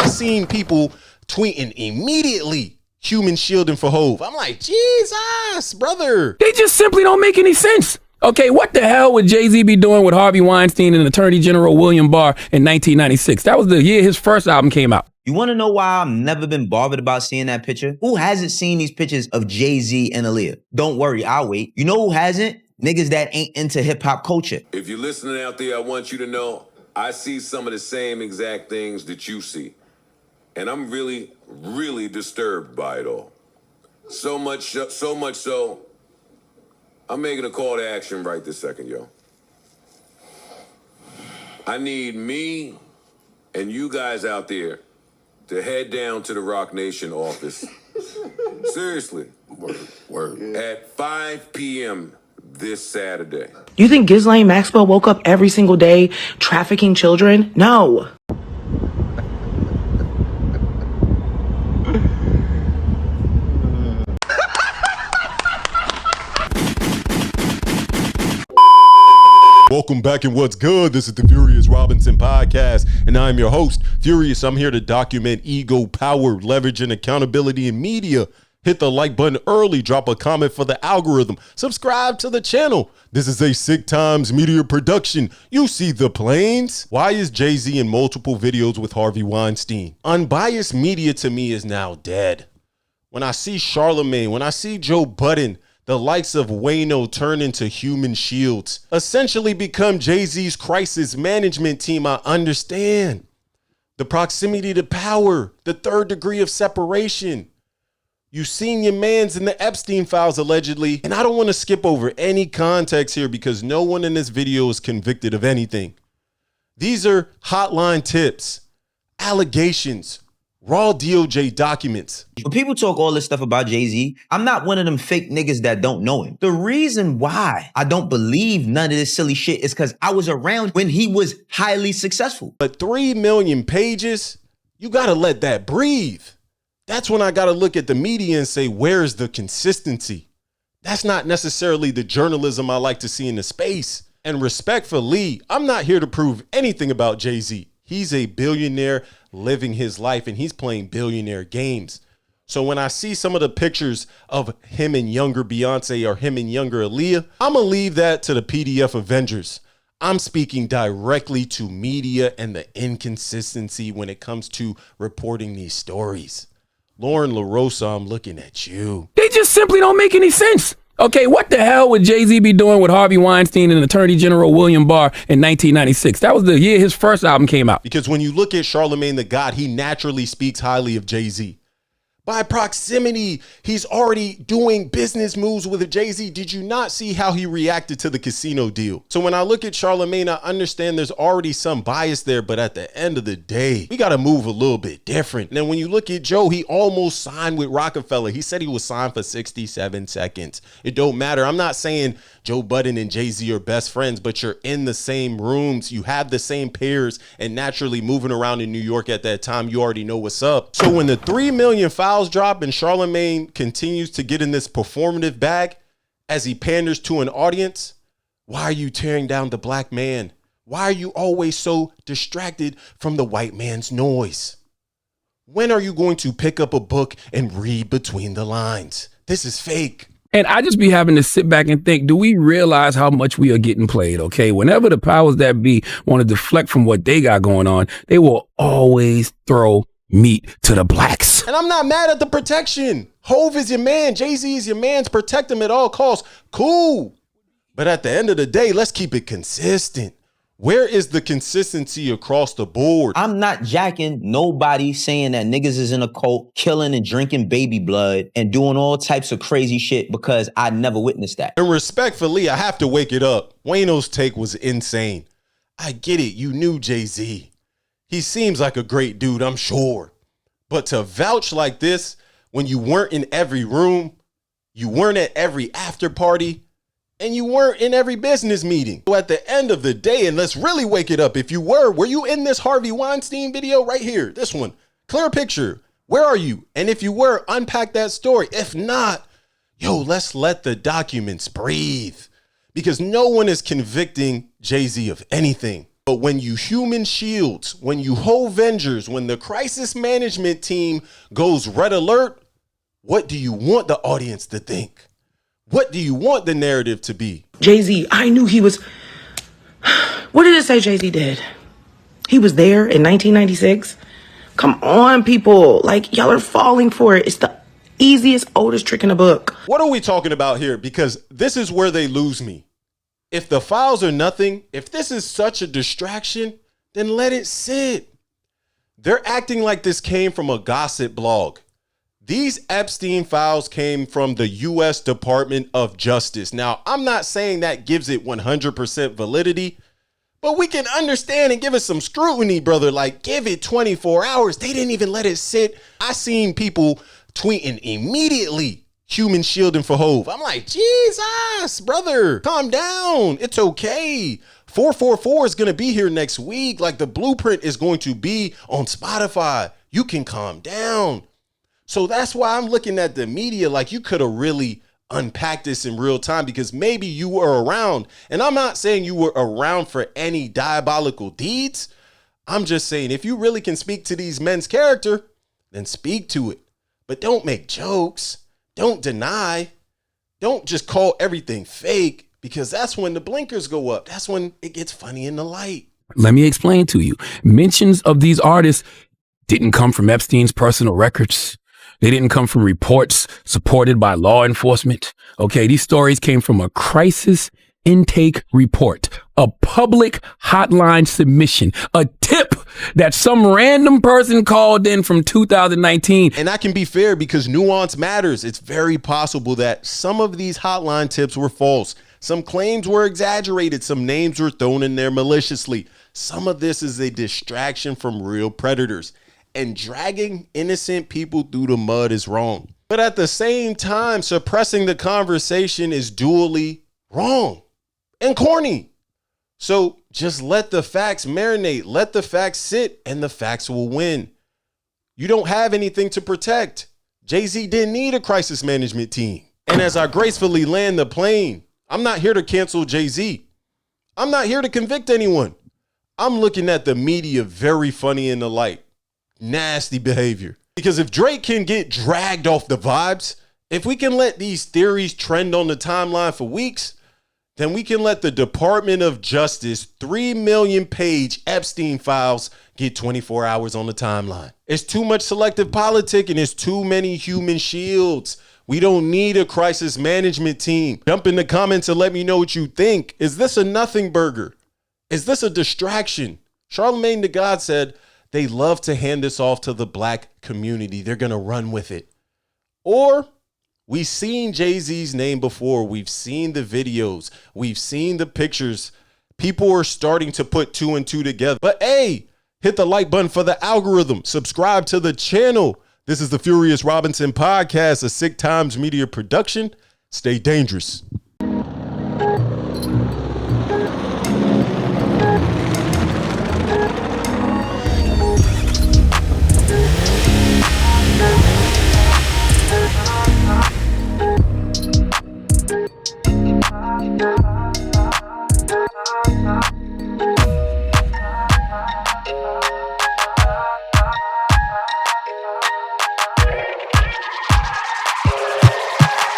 I seen people tweeting immediately human shielding for Hove. I'm like, Jesus, brother. They just simply don't make any sense. Okay, what the hell would Jay-Z be doing with Harvey Weinstein and Attorney General William Barr in 1996? That was the year his first album came out. You want to know why I've never been bothered about seeing that picture? Who hasn't seen these pictures of Jay-Z and Aaliyah? Don't worry, I'll wait. You know who hasn't? Niggas that ain't into hip-hop culture. If you're listening out there, I want you to know I see some of the same exact things that you see. And I'm really, really disturbed by it all. So much so, I'm making a call to action right this second, yo. I need me and you guys out there to head down to the Rock Nation office. Seriously. Word. At 5 p.m. this Saturday. You think Ghislaine Maxwell woke up every single day trafficking children? No. Welcome back and what's good? This is the Furious Robinson podcast and I'm your host, Furious. I'm here to document ego, power, leverage, and accountability in media. Hit the like button early, drop a comment for the algorithm, subscribe to the channel. This is a Sick Times media production. You see the planes? Why is Jay-Z in multiple videos with Harvey Weinstein? Unbiased media to me is now dead. When I see Charlemagne, when I see Joe Budden, the likes of Wayno turn into human shields, essentially become Jay-Z's crisis management team. I understand the proximity to power, the third degree of separation. You seen your mans in the Epstein files allegedly, and I don't want to skip over any context here because no one in this video is convicted of anything. These are hotline tips, allegations, raw DOJ documents. When people talk all this stuff about Jay-Z, I'm not one of them fake niggas that don't know him. The reason why I don't believe none of this silly shit is because I was around when he was highly successful. But 3 million pages, you gotta let that breathe. That's when I gotta look at the media and say, where's the consistency? That's not necessarily the journalism I like to see in the space. And respectfully, I'm not here to prove anything about Jay-Z. He's a billionaire living his life and he's playing billionaire games. So when I see some of the pictures of him and younger Beyonce or him and younger Aaliyah, I'm gonna leave that to the PDF Avengers. I'm speaking directly to media and the inconsistency when it comes to reporting these stories. Lauren LaRosa, I'm looking at you. They just simply don't make any sense. Okay, what the hell would Jay-Z be doing with Harvey Weinstein and Attorney General William Barr in 1996? That was the year his first album came out. Because when you look at Charlemagne the God, he naturally speaks highly of Jay-Z. By proximity, he's already doing business moves with Jay-Z. Did you not see how he reacted to the casino deal? So when I look at Charlemagne, I understand there's already some bias there, but at the end of the day, we got to move a little bit different. And then when you look at Joe, he almost signed with Rockefeller. He said he was signed for 67 seconds. It don't matter. I'm not saying Joe Budden and Jay-Z are best friends, but you're in the same rooms. You have the same peers, and naturally moving around in New York at that time, you already know what's up. So when the 3 million files drop and Charlemagne continues to get in this performative bag as he panders to an audience, why are you tearing down the black man? Why are you always so distracted from the white man's noise? When are you going to pick up a book and read between the lines? This is fake. And I just be having to sit back and think, do we realize how much we are getting played? Okay, whenever the powers that be want to deflect from what they got going on, they will always throw meat to the blacks. And I'm not mad at the protection. Hove is your man. Jay-Z is your man's. Protect him at all costs. Cool. But at the end of the day, let's keep it consistent. Where is the consistency across the board? I'm not jacking nobody saying that niggas is in a cult, killing and drinking baby blood and doing all types of crazy shit because I never witnessed that. And respectfully, I have to wake it up. Wayno's take was insane. I get it. You knew Jay-Z. He seems like a great dude, I'm sure. But to vouch like this when you weren't in every room, you weren't at every after party, and you weren't in every business meeting. So at the end of the day, and let's really wake it up, if you were you in this Harvey Weinstein video right here? This one, clear picture. Where are you? And if you were, unpack that story. If not, yo, let's let the documents breathe. Because no one is convicting Jay-Z of anything. But when you human shields, when you whole Avengers, when the crisis management team goes red alert, what do you want the audience to think? What do you want the narrative to be? Jay-Z, I knew he was... What did it say Jay-Z did? He was there in 1996? Come on, people. Like, y'all are falling for it. It's the easiest, oldest trick in the book. What are we talking about here? Because this is where they lose me. If the files are nothing, if this is such a distraction, then let it sit. They're acting like this came from a gossip blog. These Epstein files came from the U.S. Department of Justice. Now, I'm not saying that gives it 100% validity, but we can understand and give it some scrutiny, brother. Like, give it 24 hours. They didn't even let it sit. I seen people tweeting immediately, human shielding for Hove. I'm like, Jesus, brother, calm down. It's okay. 444 is going to be here next week. Like, the blueprint is going to be on Spotify. You can calm down. So that's why I'm looking at the media like you could have really unpacked this in real time, because maybe you were around. And I'm not saying you were around for any diabolical deeds. I'm just saying if you really can speak to these men's character, then speak to it. But don't make jokes. Don't deny. Don't just call everything fake, because that's when the blinkers go up. That's when it gets funny in the light. Let me explain to you. Mentions of these artists didn't come from Epstein's personal records. They didn't come from reports supported by law enforcement. Okay, these stories came from a crisis intake report, a public hotline submission, a tip that some random person called in from 2019. And I can be fair because nuance matters. It's very possible that some of these hotline tips were false. Some claims were exaggerated. Some names were thrown in there maliciously. Some of this is a distraction from real predators. And dragging innocent people through the mud is wrong. But at the same time, suppressing the conversation is dually wrong and corny. So just let the facts marinate, let the facts sit, and the facts will win. You don't have anything to protect. Jay-Z didn't need a crisis management team. And as I gracefully land the plane, I'm not here to cancel Jay-Z. I'm not here to convict anyone. I'm looking at the media very funny in the light. Nasty behavior. Because if Drake can get dragged off the vibes, if we can let these theories trend on the timeline for weeks, then we can let the Department of Justice 3 million page Epstein files get 24 hours on the timeline. It's too much selective politic and it's too many human shields. We don't need a crisis management team. Jump in the comments and let me know what you think. Is this a nothing burger? Is this a distraction? Charlemagne the God said, they love to hand this off to the black community. They're going to run with it. Or we've seen Jay-Z's name before. We've seen the videos. We've seen the pictures. People are starting to put 2 and 2 together. But hey, hit the like button for the algorithm. Subscribe to the channel. This is the Furious Robinson podcast, a Sick Times media production. Stay dangerous.